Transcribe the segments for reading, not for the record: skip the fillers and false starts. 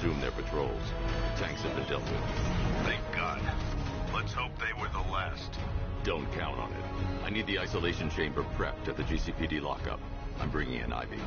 resume their patrols. Tanks have been dealt with. Thank God. Let's hope they were the last. Don't count on it. I need the isolation chamber prepped at the GCPD lockup. I'm bringing in Ivy.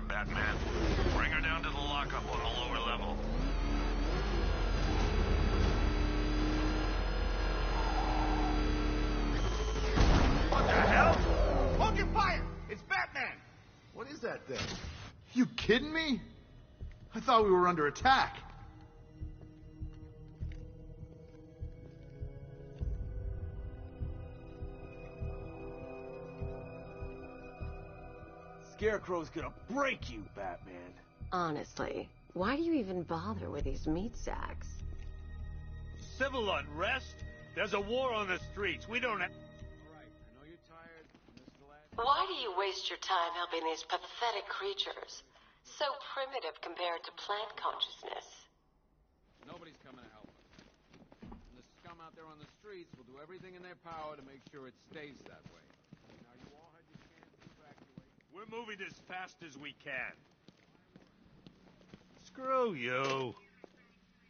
Batman. Bring her down to the lockup on the lower level. What the hell? Hold your fire! It's Batman! What is that thing? You kidding me? I thought we were under attack. Scarecrow's gonna break you, Batman. Honestly, why do you even bother with these meat sacks? Civil unrest? There's a war on the streets. We don't have... Alright, I know you're tired. This is the last... Why do you waste your time helping these pathetic creatures? So primitive compared to plant consciousness. Nobody's coming to help us. And the scum out there on the streets will do everything in their power to make sure it stays that way. Now, you all had your chance to evacuate. We're moving as fast as we can. Screw you.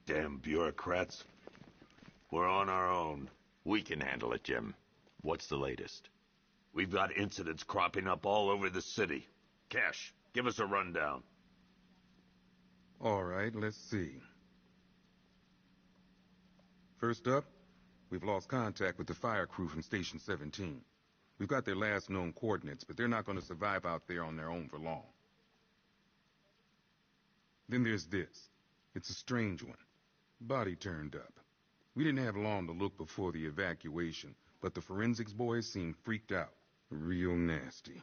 Damn bureaucrats. We're on our own. We can handle it, Jim. What's the latest? We've got incidents cropping up all over the city. Cash, give us a rundown. All right, let's see. First up, we've lost contact with the fire crew from Station 17. We've got their last known coordinates, but they're not going to survive out there on their own for long. Then there's this. It's a strange one. Body turned up. We didn't have long to look before the evacuation, but the forensics boys seemed freaked out. Real nasty.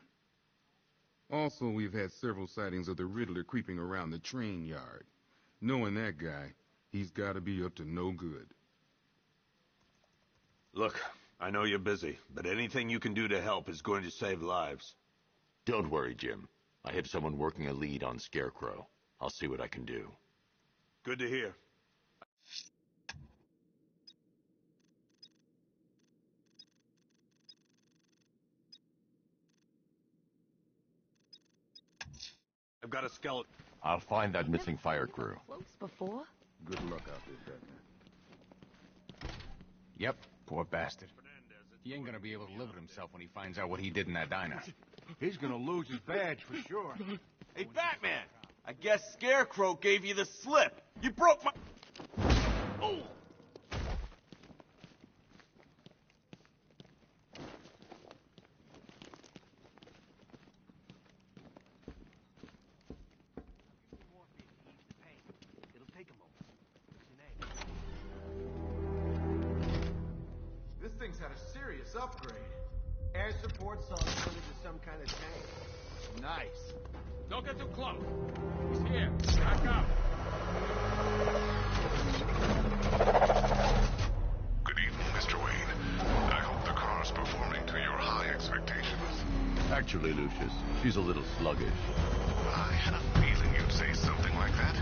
Also, we've had several sightings of the Riddler creeping around the train yard. Knowing that guy, he's got to be up to no good. Look, I know you're busy, but anything you can do to help is going to save lives. Don't worry, Jim. I have someone working a lead on Scarecrow. I'll see what I can do. Good to hear. I've got a skeleton. I'll find that missing fire crew. Close before? Good luck out there, Batman. Yep, poor bastard. He ain't gonna be able to live with himself when he finds out what he did in that diner. He's gonna lose his badge for sure. Hey, Batman! I guess Scarecrow gave you the slip. You broke my... Oh! This thing's had a serious upgrade. Air support's all turned into some kind of tank. Nice. Don't get too close. He's here. Back up. Good evening, Mr. Wayne. I hope the car's performing to your high expectations. Actually, Lucius, she's a little sluggish. I had a feeling you'd say something like that.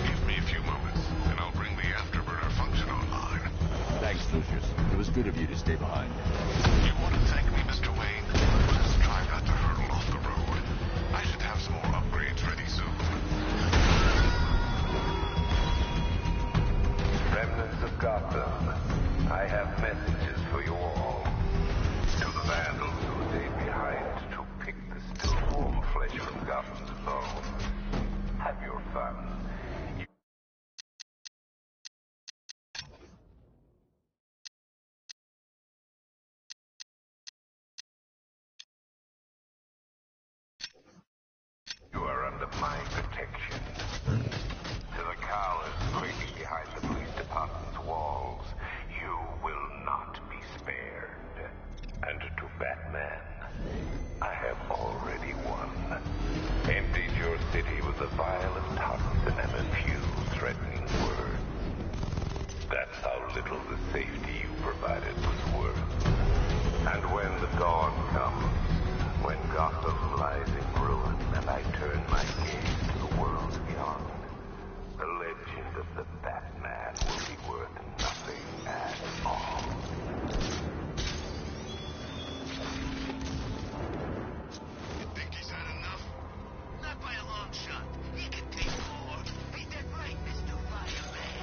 Give me a few moments, and I'll bring the afterburner function online. Thanks, Lucius. It was good of you to stay behind. You want to thank me, Mr. Wayne? Let's try not to hurtle off the road. I should have some more upgrades ready soon. Remnants of Gotham, I have messages for you all. To the vandals who stayed behind to pick the still warm flesh from Gotham's bones. Have your fun. You are under my protection. To the cowards quaking behind the police department's walls, you will not be spared. And to Batman, I have already won. Empty the violent toxin and a few threatening words. That's how little the safety you provided was worth. And when the dawn comes, when Gotham lies in ruin and I turn my gaze to the world beyond, the legend of the Batman will be worth nothing at all. You think he's had enough? Not by a long shot. He can take more. Ain't that right, Mr. Fireman?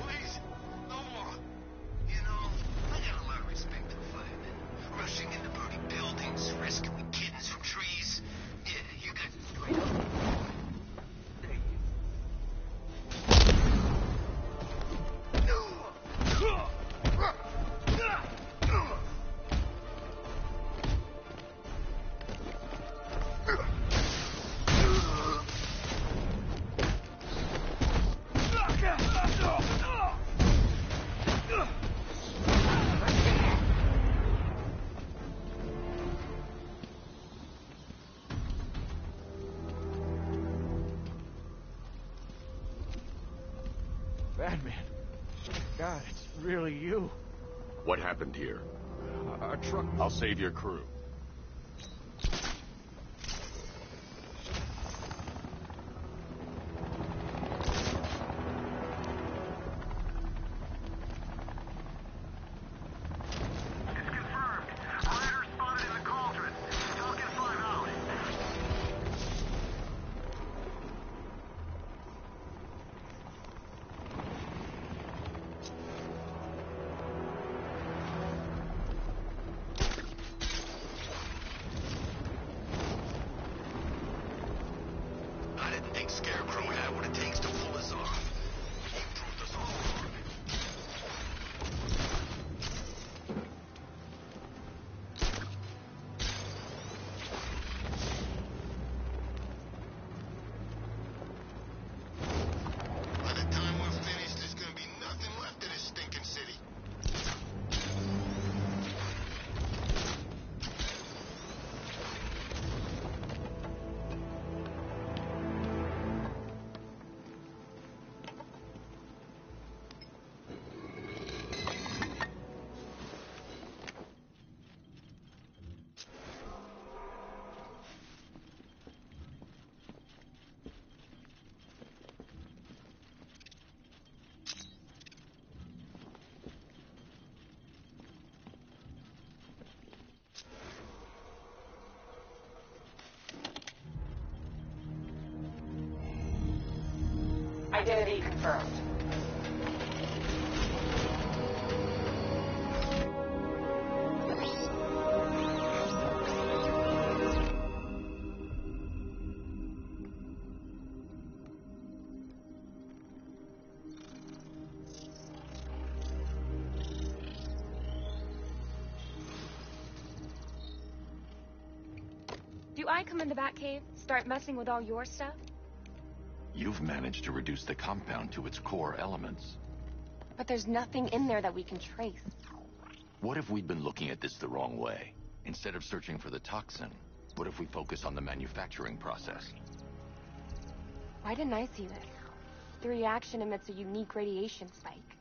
Please, no more. You know, I got a lot of respect for firemen. Rushing into burning buildings, rescuing kittens from trees. Yeah, you guys are straight up. Batman. God, it's really you. What happened here? A truck. I'll save your crew. I didn't think Scarecrow had what it takes to pull us off. He proved us all wrong. By the time we're finished, there's gonna be nothing left of this stinking city. Identity confirmed. Do I come in the Batcave, start messing with all your stuff? You've managed to reduce the compound to its core elements. But there's nothing in there that we can trace. What if we'd been looking at this the wrong way? Instead of searching for the toxin, what if we focus on the manufacturing process? Why didn't I see this? The reaction emits a unique radiation spike.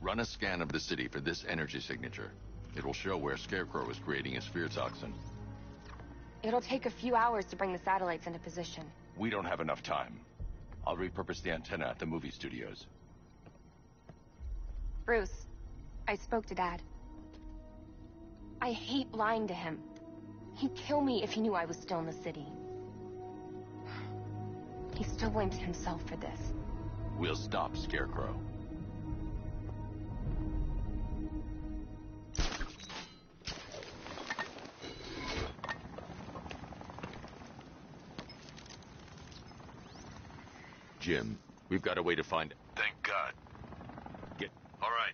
Run a scan of the city for this energy signature. It will show where Scarecrow is creating his fear toxin. It'll take a few hours to bring the satellites into position. We don't have enough time. I'll repurpose the antenna at the movie studios. Bruce, I spoke to Dad. I hate lying to him. He'd kill me if he knew I was still in the city. He still blames himself for this. We'll stop Scarecrow. Jim, we've got a way to find... Thank God. Get... All right.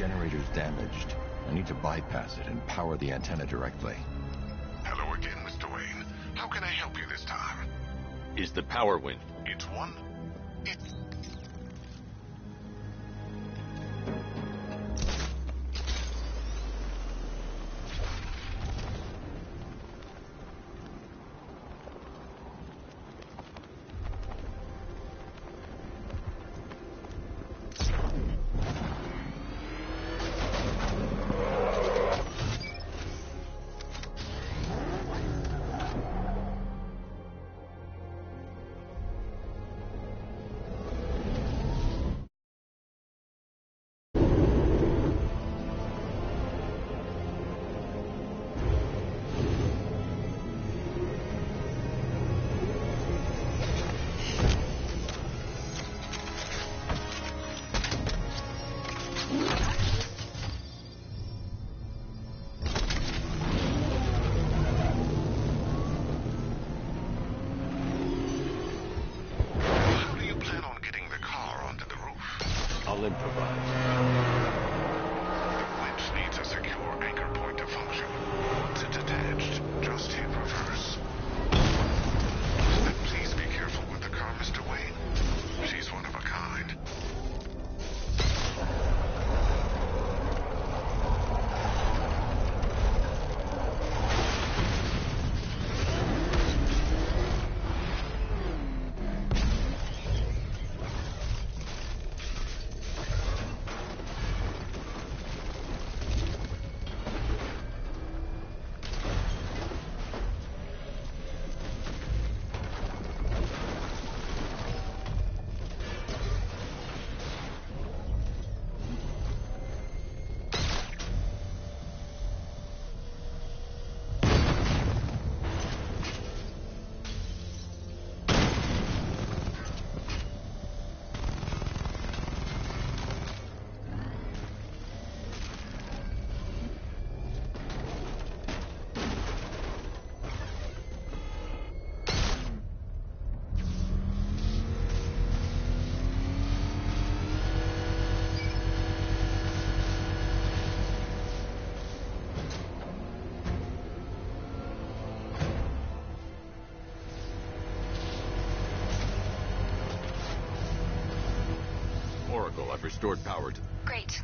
generator's damaged. I need to bypass it and power the antenna directly. Hello again, Mr. Wayne. How can I help you this time? Is the power win? It's one. It's... I'll improvise. The winch needs a secure anchor point to function. Once it's attached, just hit reverse. And please be careful with the car, Mr. Wayne. She's one of a kind. Oracle, I've restored power to... Great.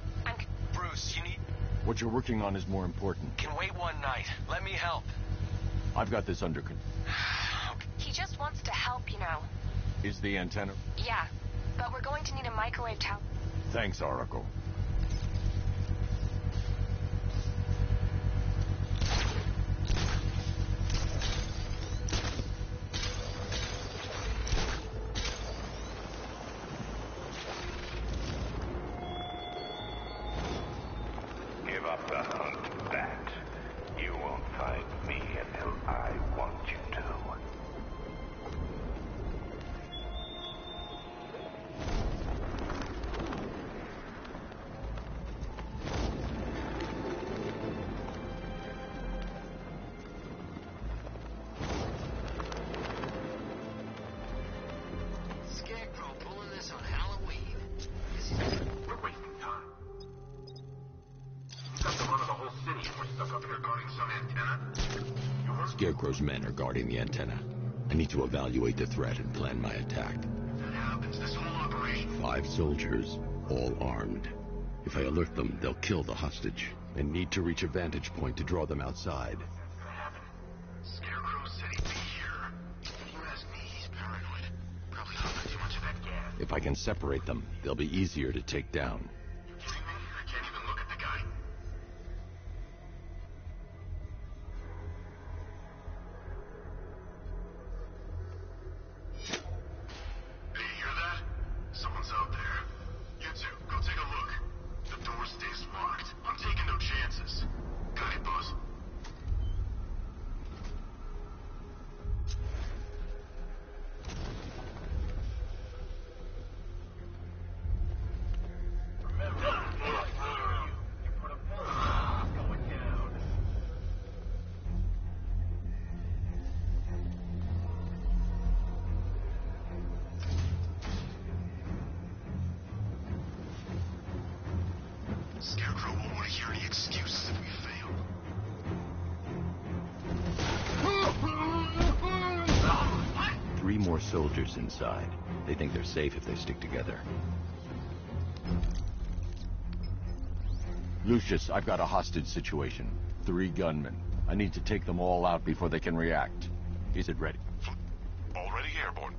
Bruce, you need... What you're working on is more important. Can wait one night. Let me help. I've got this under control. He just wants to help, you know. Is the antenna... Yeah, but we're going to need a microwave tower. Thanks, Oracle. Give up the hunt, Bat. You won't find me until I want you to. Scarecrow pulling this on Halloween. We're wasting time. He's got the run of the whole city and we're stuck up here guarding some antenna. You heard? Scarecrow's men are guarding the antenna. I need to evaluate the threat and plan my attack. That happens this whole operation. 5 soldiers, all armed. If I alert them, they'll kill the hostage. I need to reach a vantage point to draw them outside. Gonna happen. Scarecrow said he'd be here. If you ask me, he's paranoid. Probably huffing too much of that gas. If I can separate them, they'll be easier to take down. You kidding me? I can't even look at the guy. Hey, you hear that? Someone's out there. You two, go take a look. The door stays locked. I'm taking no chances. Got it, boss. Scarecrow won't want to hear any excuses if we fail. 3 more soldiers inside. They think they're safe if they stick together. Lucius, I've got a hostage situation. 3 gunmen. I need to take them all out before they can react. Is it ready? Already airborne.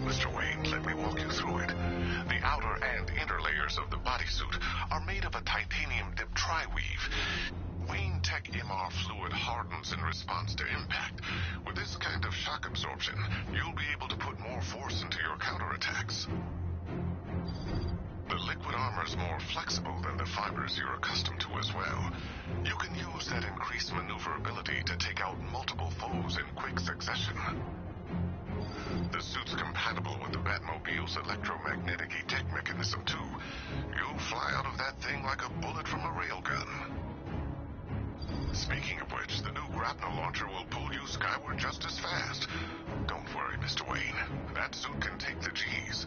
Mr. Wayne, let me walk you through it. The outer and inner layers of the bodysuit are made of a titanium dip tri-weave. Wayne Tech MR fluid hardens in response to impact. With this kind of shock absorption, you'll be able to put more force into your counterattacks. The liquid armor's more flexible than the fibers you're accustomed to as well. You can use that increased maneuverability to take out multiple foes in quick succession. The suit's compatible with the Batmobile's electromagnetic eject mechanism, too. You'll fly out of that thing like a bullet from a railgun. Speaking of which, the new grapnel launcher will pull you skyward just as fast. Don't worry, Mr. Wayne. That suit can take the G's.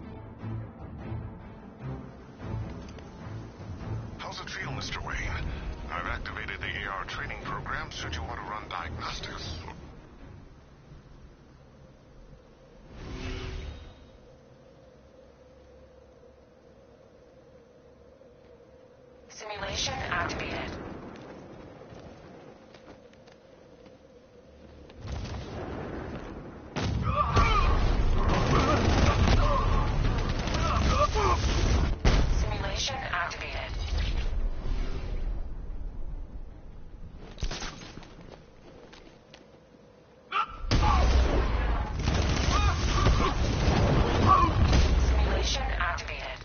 How's it feel, Mr. Wayne? I've activated the AR training program should you want to run diagnostics. Simulation activated. Simulation activated. Simulation activated.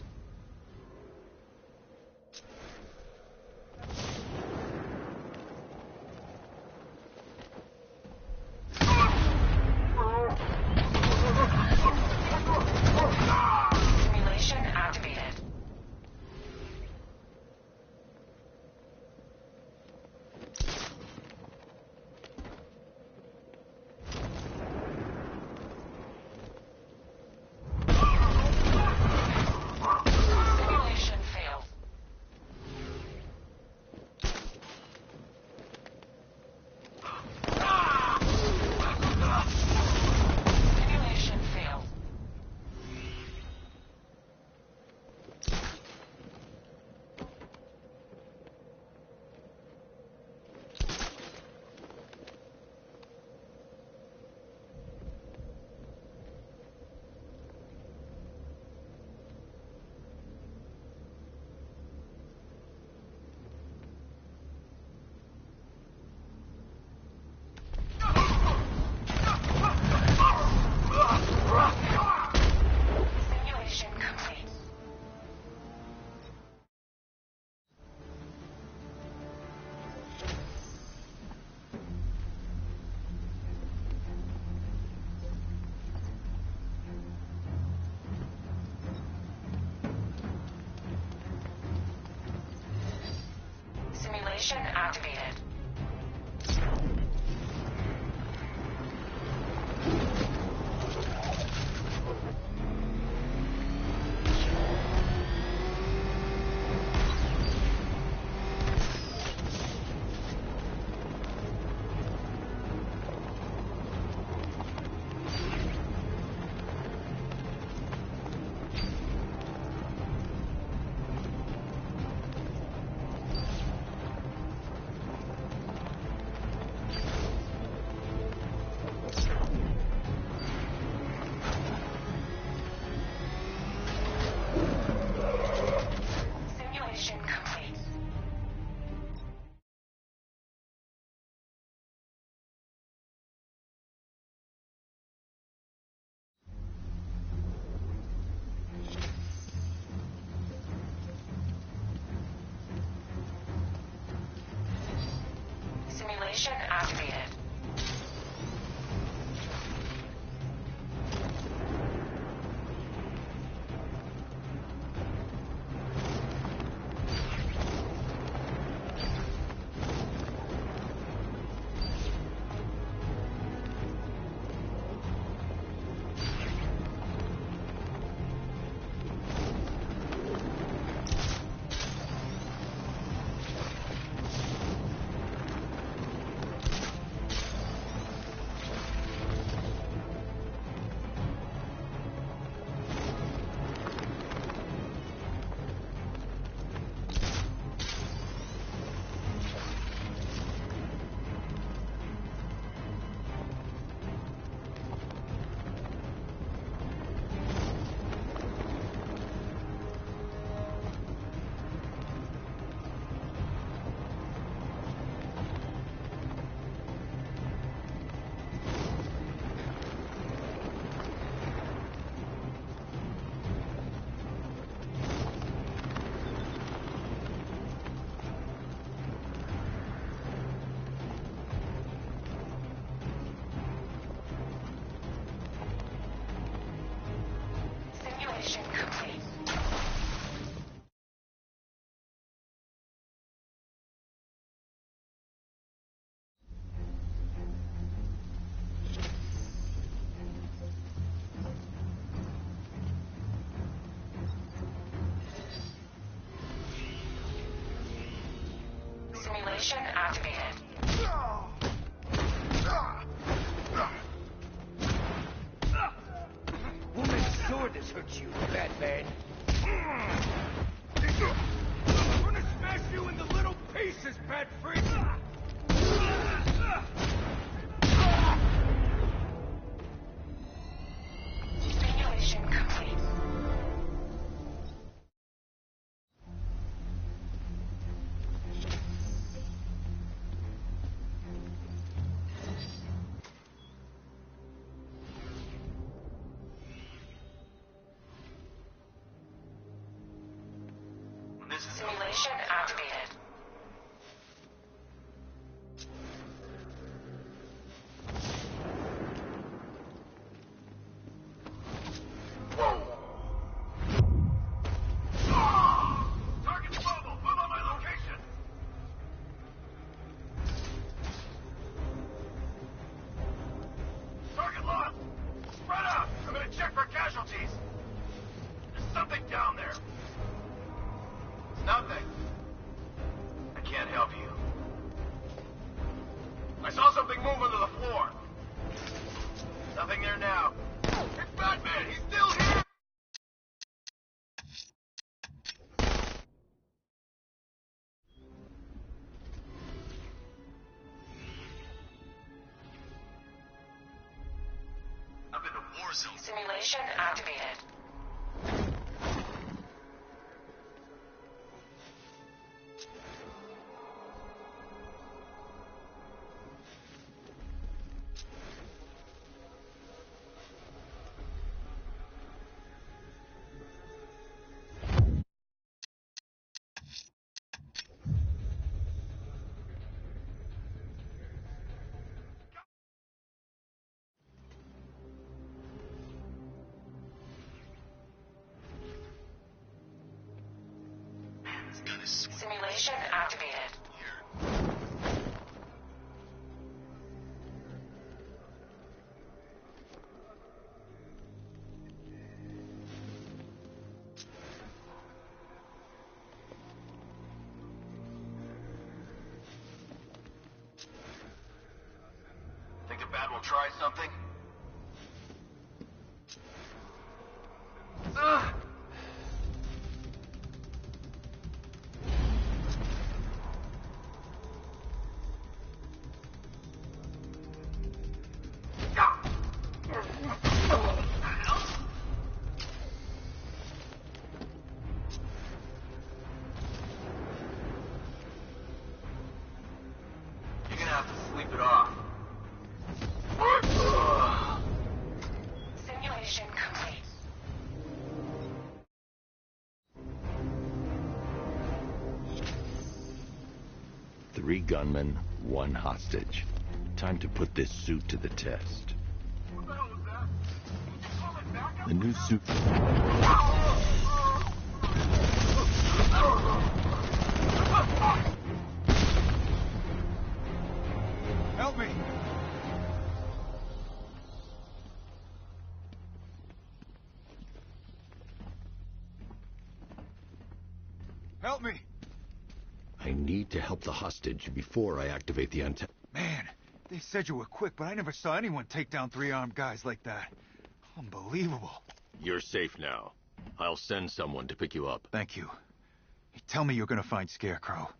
Simulation activated. Simulation failed. Simulation failed. Simulation complete. Simulation activated. Simulation activated. Simulation complete. Simulation activated. We'll make sure this hurts you, Batman. I'm gonna smash you into little pieces, Pat Freak! Simulation complete. Simulation activated. Target's mobile! Move on my location! Target locked! Spread out! I'm gonna check for casualties! There's something down there! It's nothing. I can't help you. I saw something move under the floor. Nothing there now. It's Batman! He's still here! I'm in a war zone. Simulation activated. Simulation activated. Think the Bat will try something? You're gonna have to sleep it off. 3 gunmen, 1 hostage. Time to put this suit to the test. What the hell was that? The new suit... Help me! Help me! I need to help the hostage before I activate the antenna. Man, they said you were quick, but I never saw anyone take down 3 armed guys like that. Unbelievable. You're safe now. I'll send someone to pick you up. Thank you. Tell me you're gonna find Scarecrow.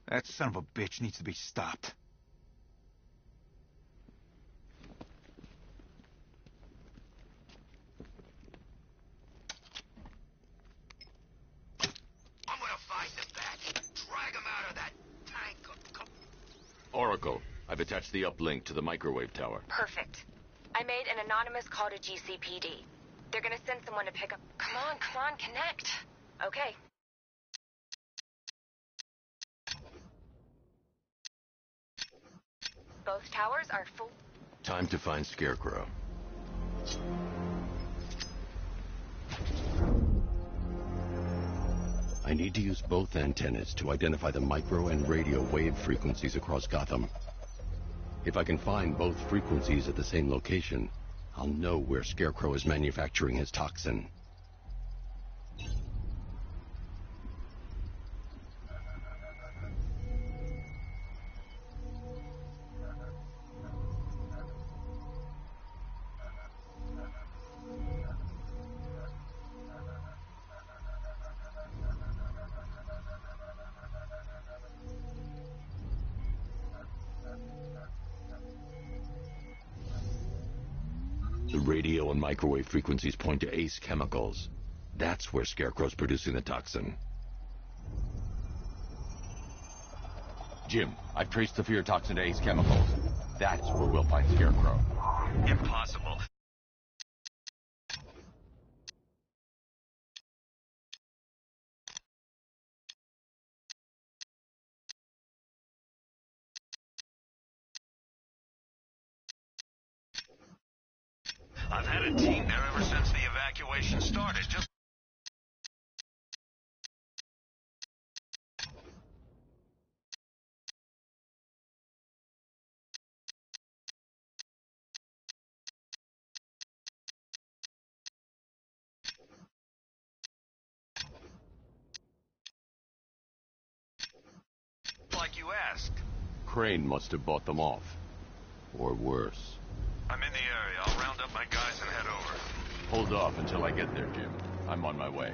That son of a bitch needs to be stopped. I'm gonna find them back. Drag them out of that tank. Oracle, I've attached the uplink to the microwave tower. Perfect. I made an anonymous call to GCPD. They're gonna send someone to pick up... Come on, connect. Okay. Both towers are full... Time to find Scarecrow. I need to use both antennas to identify the micro and radio wave frequencies across Gotham. If I can find both frequencies at the same location, I'll know where Scarecrow is manufacturing his toxin. The radio and microwave frequencies point to Ace Chemicals. That's where Scarecrow's producing the toxin. Jim, I've traced the fear toxin to Ace Chemicals. That's where we'll find Scarecrow. Impossible. I've had a team there ever since the evacuation started. Just like you asked. Crane must have bought them off. Or worse. I'm in the area. I'll round up my guys and head over. Hold off until I get there, Jim. I'm on my way.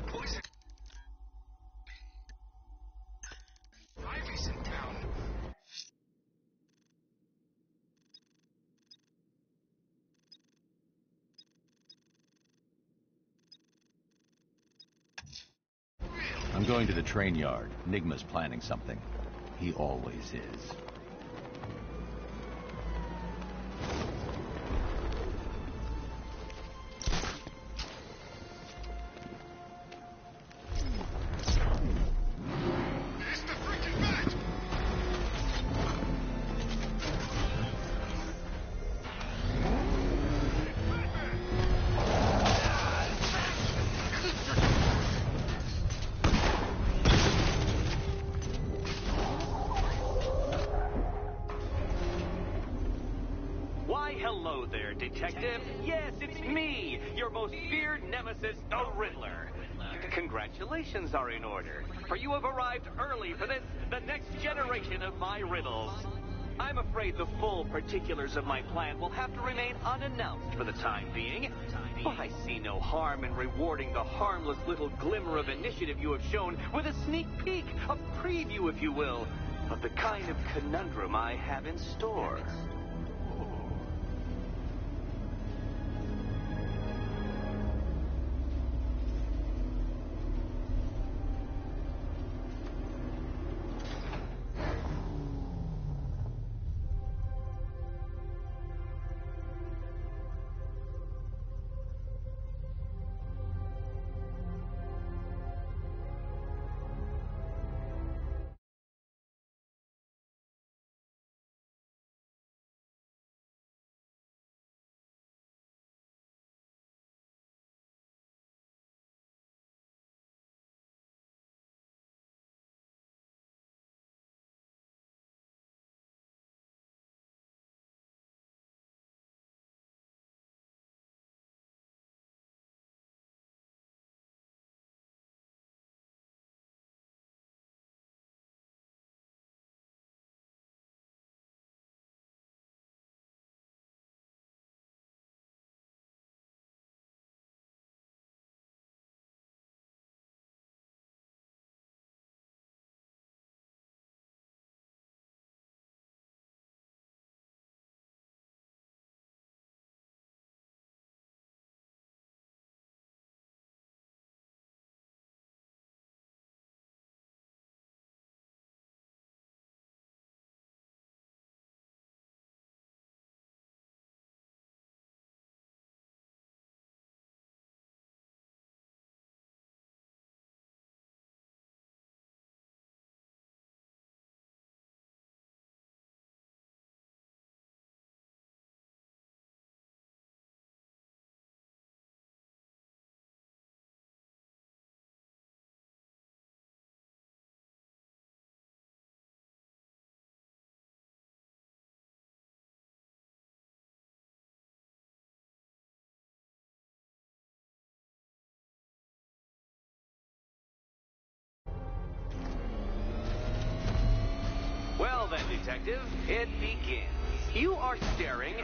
Poison. Ivy's in town. I'm going to the train yard. Nigma's planning something. He always is. It's the freaking bat! Why, hello there, Detective. Yes, it's me, your most feared nemesis, the Riddler. Congratulations are in order, for you have arrived early for this, the next generation of my riddles. I'm afraid the full particulars of my plan will have to remain unannounced for the time being. But I see no harm in rewarding the harmless little glimmer of initiative you have shown with a sneak peek, a preview, if you will, of the kind of conundrum I have in store. Well then, Detective, it begins. You are staring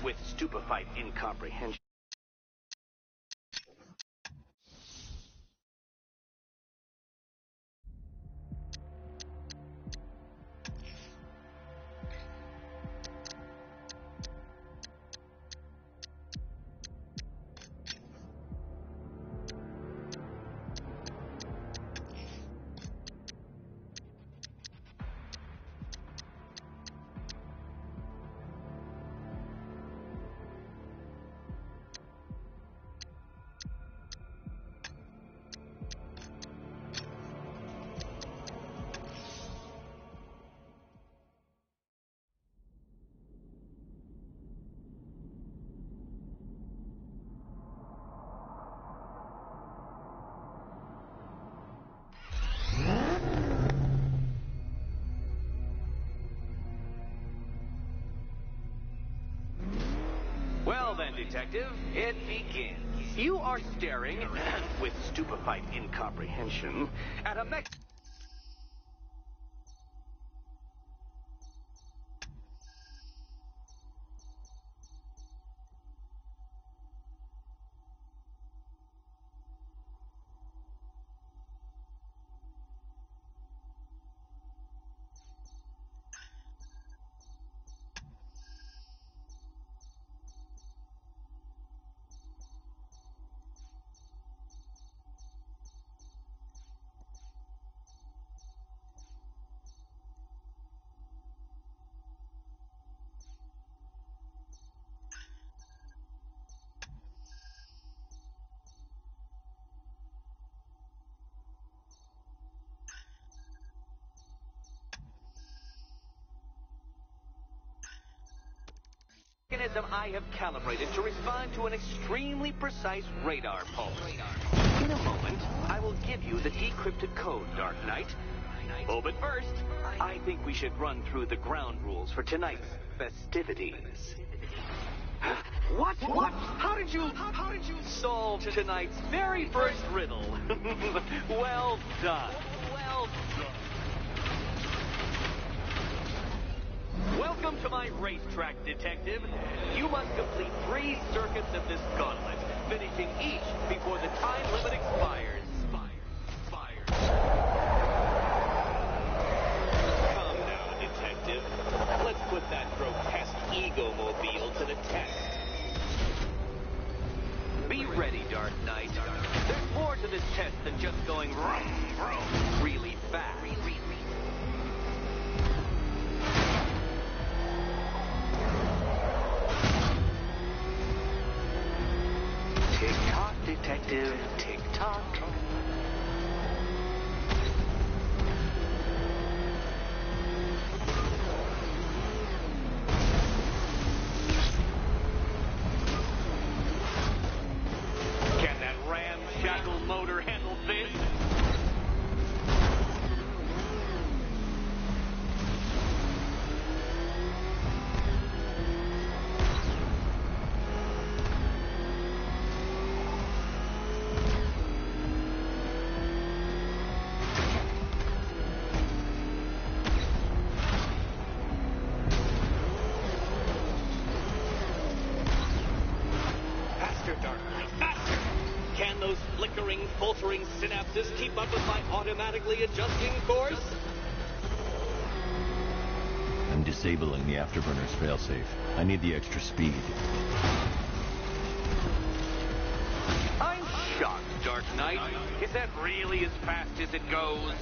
with stupefied incomprehension. Well then, Detective, it begins. You are staring with stupefied incomprehension at a mechanism I have calibrated to respond to an extremely precise radar pulse. In a moment, I will give you the decrypted code, Dark Knight. Oh, but first, I think we should run through the ground rules for tonight's festivities. What? How did you solve tonight's very first riddle? Well done. Well done. Welcome to my racetrack, Detective. You must complete 3 circuits of this gauntlet, finishing each before the time limit expires. Come now, Detective. Let's put that grotesque ego-mobile to the test. Be ready, Dark Knight. There's more to this test than just going vroom, vroom, really fast. Tick-tock, Detective, tick-tock. Can that ramshackle motor handle this? Filtering synapses keep up with my automatically adjusting course? I'm disabling the afterburner's failsafe. I need the extra speed. I'm shocked, Dark Knight. Is that really as fast as it goes?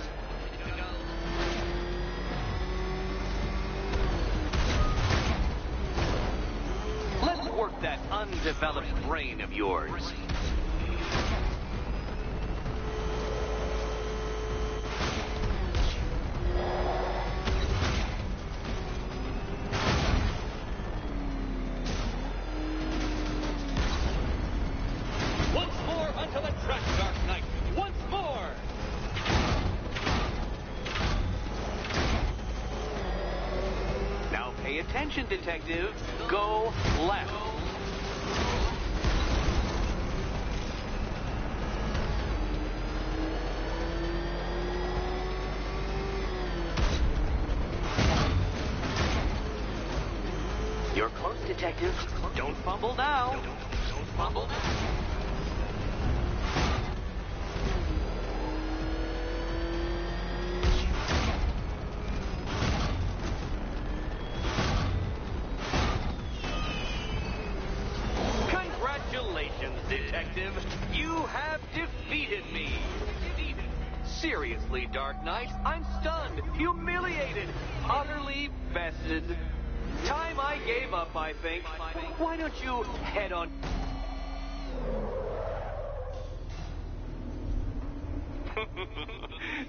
Let's work that undeveloped brain of yours. Attention, Detective. Go left. You're close, Detective. Don't fumble now. Don't fumble now. Detective, you have defeated me. Seriously, Dark Knight, I'm stunned, humiliated, utterly bested. Time I gave up, I think. Why don't you head on...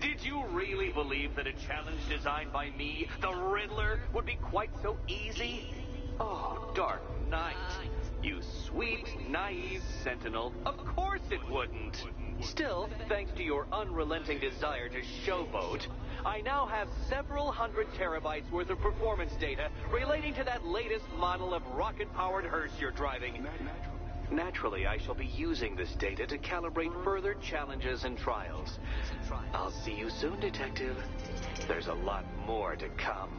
Did you really believe that a challenge designed by me, the Riddler, would be quite so easy? Oh, Dark Knight. You sweet, naive sentinel. Of course it wouldn't. Still, thanks to your unrelenting desire to showboat, I now have several hundred terabytes worth of performance data relating to that latest model of rocket-powered hearse you're driving. Naturally, I shall be using this data to calibrate further challenges and trials. I'll see you soon, Detective. There's a lot more to come.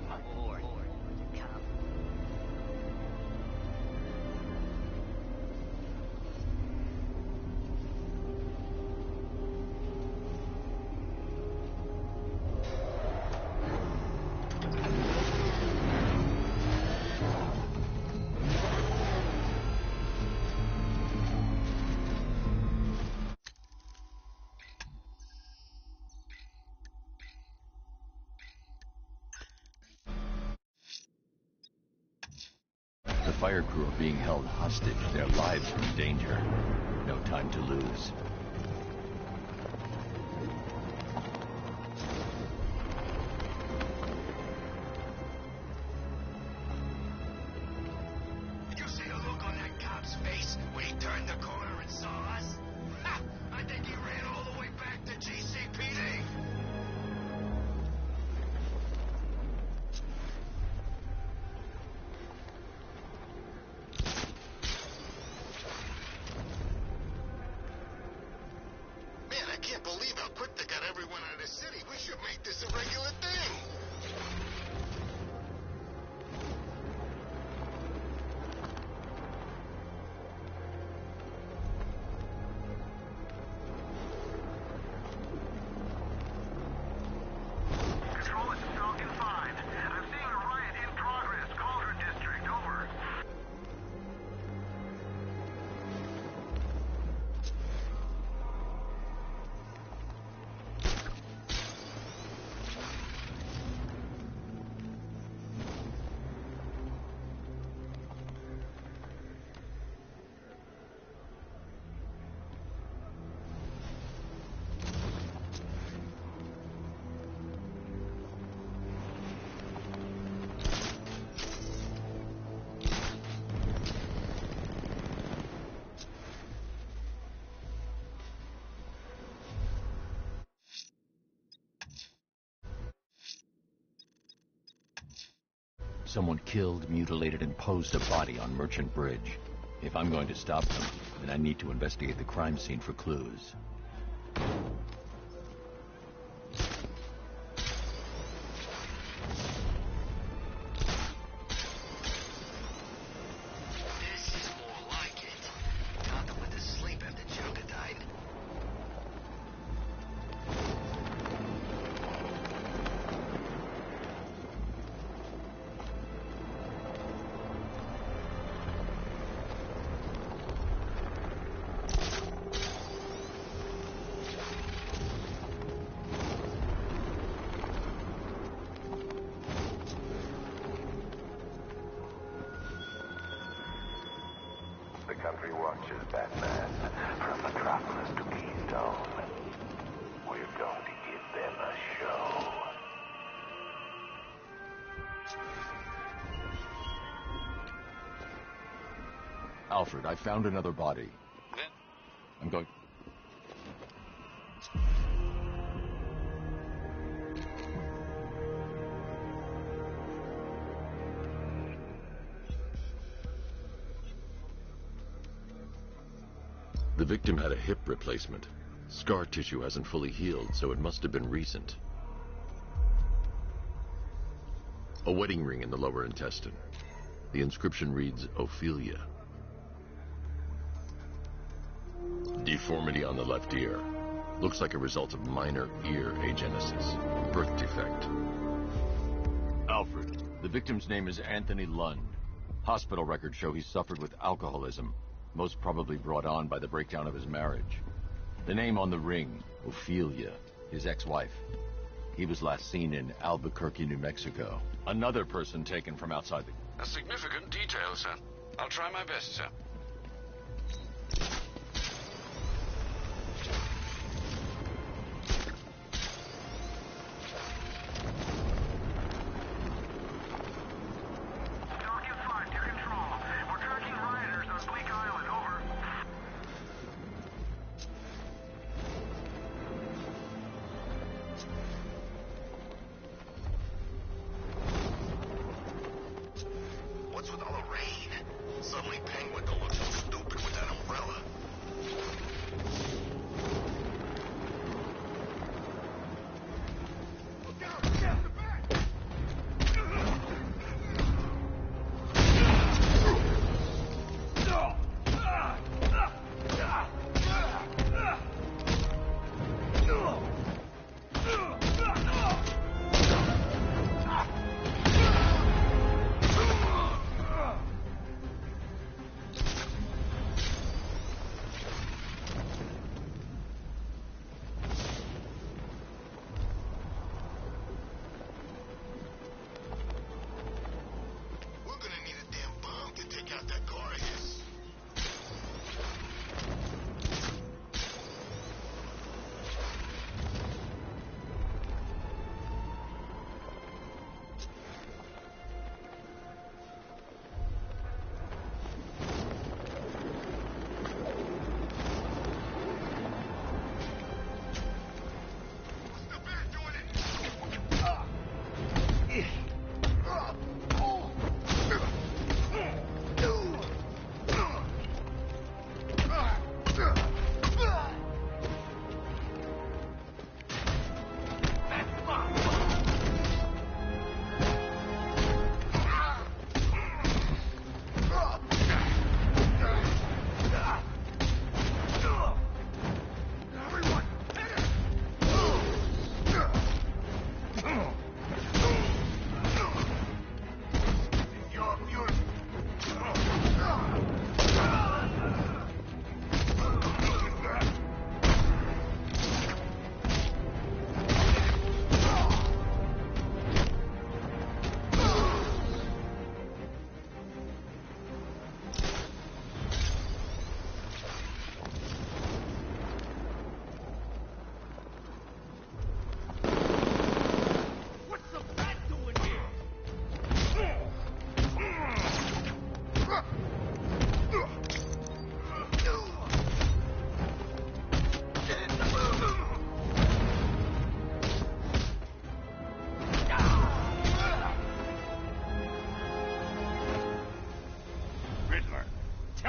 The fire crew are being held hostage. Their lives are in danger. No time to lose. Did you see the look on that cop's face when he turned the corner and saw us? Ha! I think he ran all the way back to GCPD. I can't believe how quick they got everyone out of the city. We should make this a regular thing. Someone killed, mutilated, and posed a body on Merchant Bridge. If I'm going to stop them, then I need to investigate the crime scene for clues. The country watches, Batman, from Metropolis to Keystone. We're going to give them a show. Alfred, I found another body. I'm going... The victim had a hip replacement. Scar tissue hasn't fully healed, so it must have been recent. A wedding ring in the lower intestine. The inscription reads, Ophelia. Deformity on the left ear. Looks like a result of minor ear agenesis. Birth defect. Alfred, the victim's name is Anthony Lund. Hospital records show he suffered with alcoholism, most probably brought on by the breakdown of his marriage. The name on the ring, Ophelia, his ex-wife. He was last seen in Albuquerque, New Mexico. Another person taken from outside the... A significant detail, sir. I'll try my best, sir. What's with all the rain? Suddenly Penguin don't look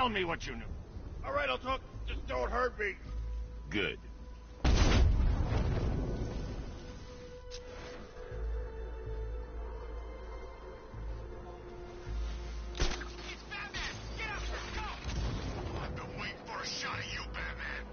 Tell me what you knew. All right, I'll talk. Just don't hurt me. Good. I've been waiting for a shot at you, Batman.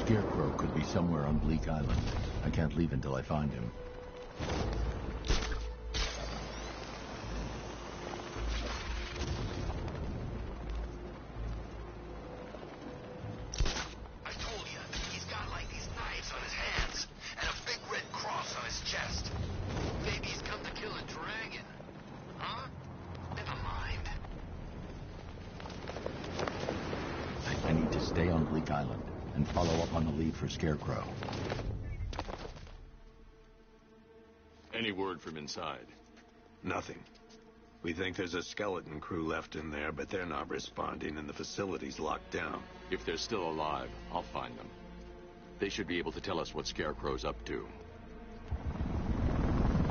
Scarecrow could be somewhere on Bleak Island. I can't leave until I find him. I told you, he's got like these knives on his hands and a big red cross on his chest. Maybe he's come to kill a dragon. Huh? Never mind. I need to stay on Bleak Island and follow up on the lead for Scarecrow. Any word from inside? Nothing. We think there's a skeleton crew left in there, but they're not responding and the facility's locked down. If they're still alive, I'll find them. They should be able to tell us what Scarecrow's up to.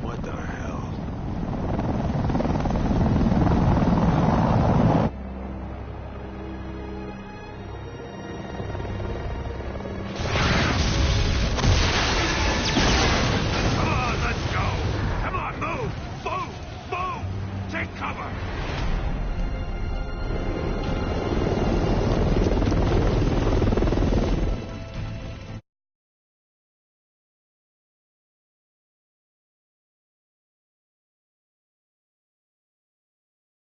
What the hell?